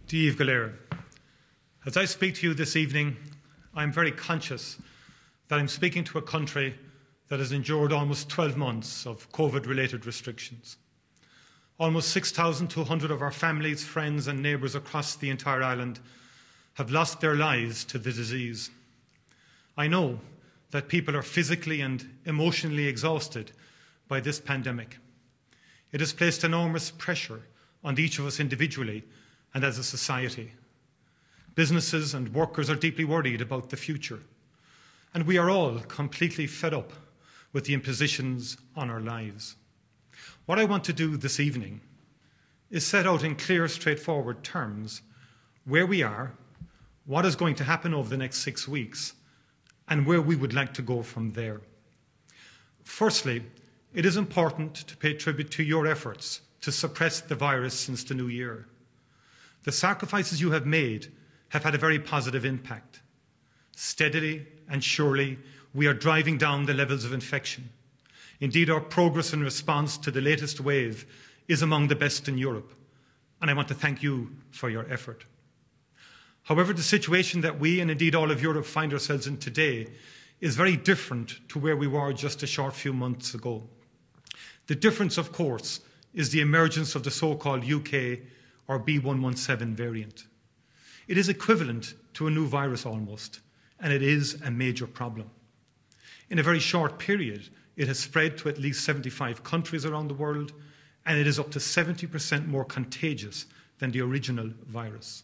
Díomh go léir. As I speak to you this evening, I am very conscious that I'm speaking to a country that has endured almost 12 months of COVID-related restrictions. Almost 6,200 of our families, friends and neighbours across the entire island have lost their lives to the disease. I know that people are physically and emotionally exhausted by this pandemic. It has placed enormous pressure on each of us individually and as a society. Businesses and workers are deeply worried about the future, and we are all completely fed up with the impositions on our lives. What I want to do this evening is set out in clear, straightforward terms where we are, what is going to happen over the next 6 weeks, and where we would like to go from there. Firstly, it is important to pay tribute to your efforts to suppress the virus since the new year. The sacrifices you have made have had a very positive impact. Steadily and surely, we are driving down the levels of infection. Indeed, our progress in response to the latest wave is among the best in Europe, and I want to thank you for your effort. However, the situation that we, and indeed all of Europe, find ourselves in today is very different to where we were just a short few months ago. The difference, of course, is the emergence of the so-called UK or B117 variant. It is equivalent to a new virus almost, and it is a major problem. In a very short period, it has spread to at least 75 countries around the world, and it is up to 70% more contagious than the original virus.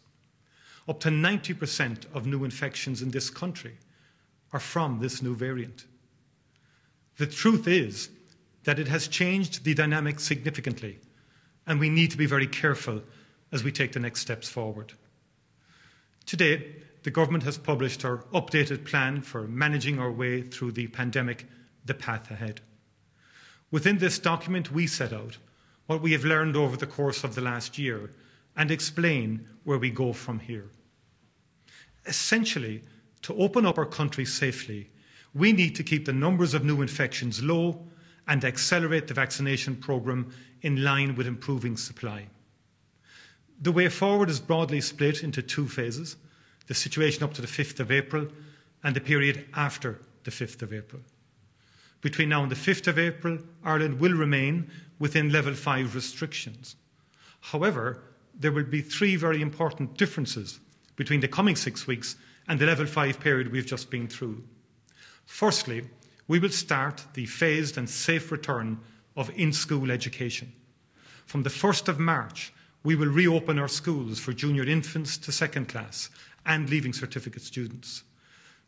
Up to 90% of new infections in this country are from this new variant. The truth is that it has changed the dynamic significantly, and we need to be very careful as we take the next steps forward. Today, the government has published our updated plan for managing our way through the pandemic, The Path Ahead. Within this document, we set out what we have learned over the course of the last year and explain where we go from here. Essentially, to open up our country safely, we need to keep the numbers of new infections low and accelerate the vaccination programme in line with improving supply. The way forward is broadly split into two phases: the situation up to the 5th of April and the period after the 5th of April. Between now and the 5th of April, Ireland will remain within level 5 restrictions. However, there will be three very important differences between the coming 6 weeks and the level 5 period we've just been through. Firstly, we will start the phased and safe return of in-school education. From the 1st of March, we will reopen our schools for junior infants to second class and Leaving Certificate students.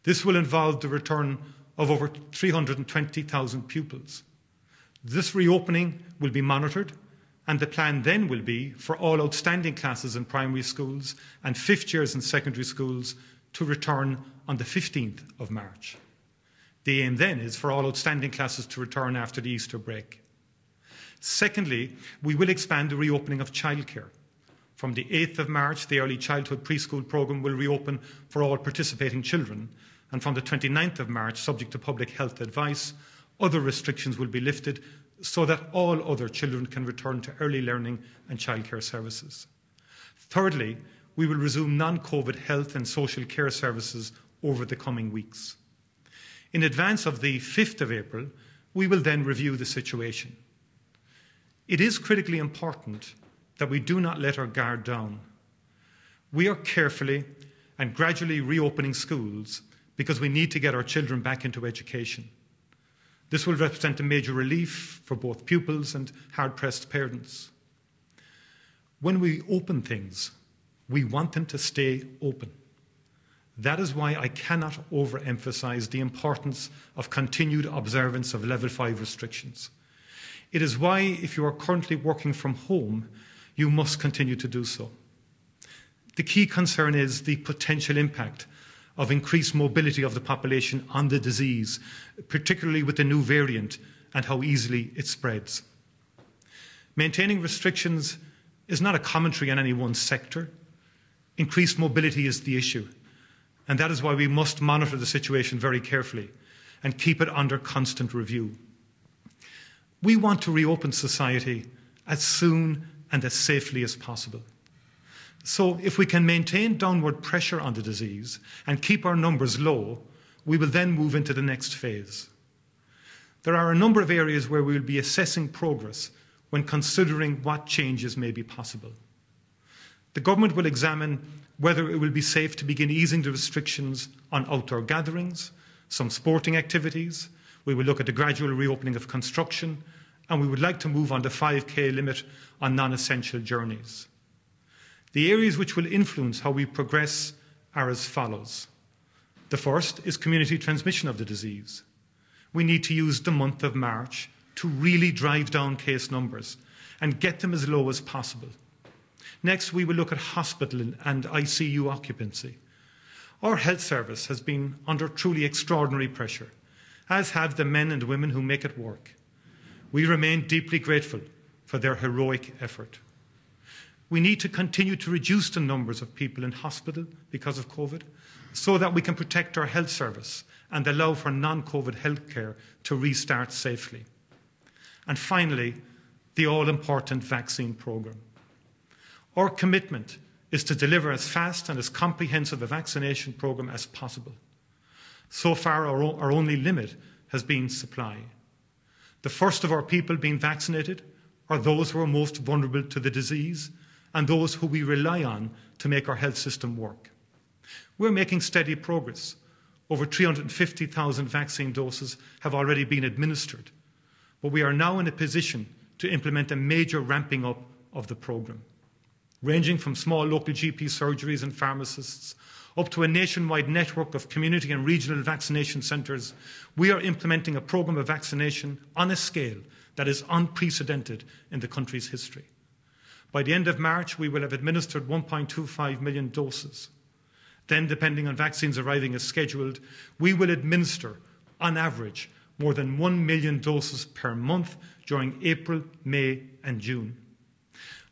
This will involve the return of over 320,000 pupils. This reopening will be monitored, and the plan then will be for all outstanding classes in primary schools and fifth years in secondary schools to return on the 15th of March. The aim then is for all outstanding classes to return after the Easter break. Secondly, we will expand the reopening of childcare. From the 8th of March, the Early Childhood Preschool programme will reopen for all participating children, and from the 29th of March, subject to public health advice, other restrictions will be lifted so that all other children can return to early learning and childcare services. Thirdly, we will resume non-COVID health and social care services over the coming weeks. In advance of the 5th of April, we will then review the situation. It is critically important that we do not let our guard down. We are carefully and gradually reopening schools because we need to get our children back into education. This will represent a major relief for both pupils and hard-pressed parents. When we open things, we want them to stay open. That is why I cannot overemphasize the importance of continued observance of level 5 restrictions. It is why, if you are currently working from home, you must continue to do so. The key concern is the potential impact of increased mobility of the population on the disease, particularly with the new variant and how easily it spreads. Maintaining restrictions is not a commentary on any one sector. Increased mobility is the issue, and that is why we must monitor the situation very carefully and keep it under constant review. We want to reopen society as soon and as safely as possible. So if we can maintain downward pressure on the disease and keep our numbers low, we will then move into the next phase. There are a number of areas where we will be assessing progress when considering what changes may be possible. The government will examine whether it will be safe to begin easing the restrictions on outdoor gatherings, some sporting activities. We will look at the gradual reopening of construction, and we would like to move on the 5K limit on non-essential journeys. The areas which will influence how we progress are as follows. The first is community transmission of the disease. We need to use the month of March to really drive down case numbers and get them as low as possible. Next, we will look at hospital and ICU occupancy. Our health service has been under truly extraordinary pressure, as have the men and women who make it work. We remain deeply grateful for their heroic effort. We need to continue to reduce the numbers of people in hospital because of COVID so that we can protect our health service and allow for non-COVID healthcare to restart safely. And finally, the all-important vaccine programme. Our commitment is to deliver as fast and as comprehensive a vaccination programme as possible. So far, our only limit has been supply. The first of our people being vaccinated are those who are most vulnerable to the disease and those who we rely on to make our health system work. We're making steady progress. Over 350,000 vaccine doses have already been administered, but we are now in a position to implement a major ramping up of the programme. Ranging from small local GP surgeries and pharmacists up to a nationwide network of community and regional vaccination centres, we are implementing a programme of vaccination on a scale that is unprecedented in the country's history. By the end of March, we will have administered 1.25 million doses. Then, depending on vaccines arriving as scheduled, we will administer, on average, more than 1 million doses per month during April, May and June.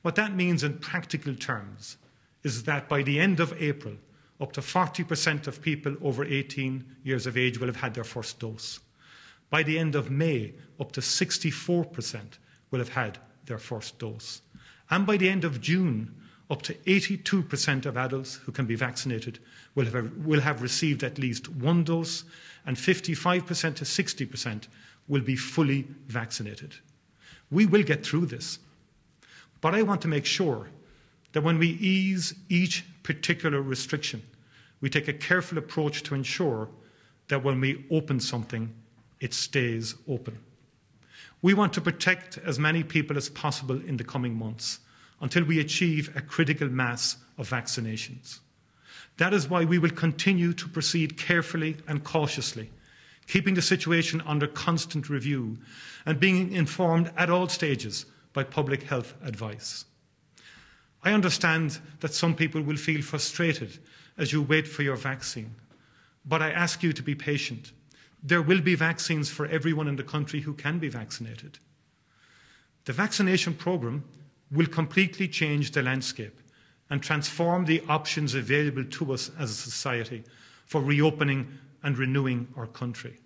What that means in practical terms is that by the end of April, up to 40% of people over 18 years of age will have had their first dose. By the end of May, up to 64% will have had their first dose. And by the end of June, up to 82% of adults who can be vaccinated will have received at least one dose, and 55% to 60% will be fully vaccinated. We will get through this. But I want to make sure that when we ease each particular restriction, we take a careful approach to ensure that when we open something, it stays open. We want to protect as many people as possible in the coming months until we achieve a critical mass of vaccinations. That is why we will continue to proceed carefully and cautiously, keeping the situation under constant review and being informed at all stages by public health advice. I understand that some people will feel frustrated as you wait for your vaccine, but I ask you to be patient. There will be vaccines for everyone in the country who can be vaccinated. The vaccination programme will completely change the landscape and transform the options available to us as a society for reopening and renewing our country.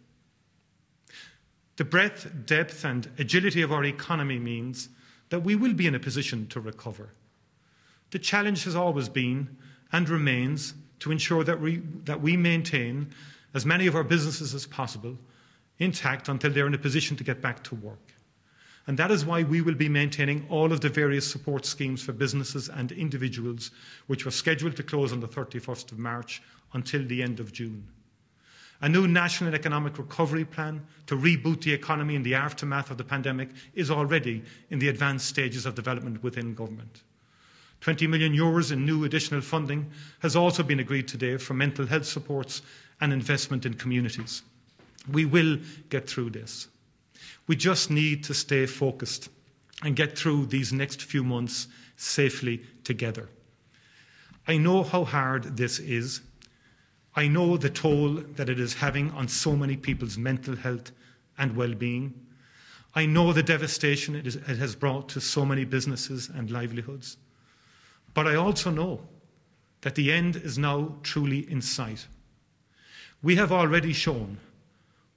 The breadth, depth and agility of our economy means that we will be in a position to recover. The challenge has always been and remains to ensure that we maintain as many of our businesses as possible intact until they're in a position to get back to work. And that is why we will be maintaining all of the various support schemes for businesses and individuals which were scheduled to close on the 31st of March until the end of June. A new national economic recovery plan to reboot the economy in the aftermath of the pandemic is already in the advanced stages of development within government. €20 million in new additional funding has also been agreed today for mental health supports and investment in communities. We will get through this. We just need to stay focused and get through these next few months safely together. I know how hard this is. I know the toll that it is having on so many people's mental health and well-being. I know the devastation it has brought to so many businesses and livelihoods. But I also know that the end is now truly in sight. We have already shown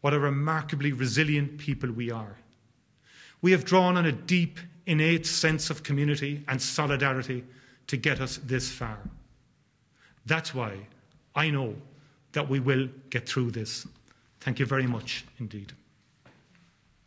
what a remarkably resilient people we are. We have drawn on a deep, innate sense of community and solidarity to get us this far. That's why I know that we will get through this. Thank you very much indeed.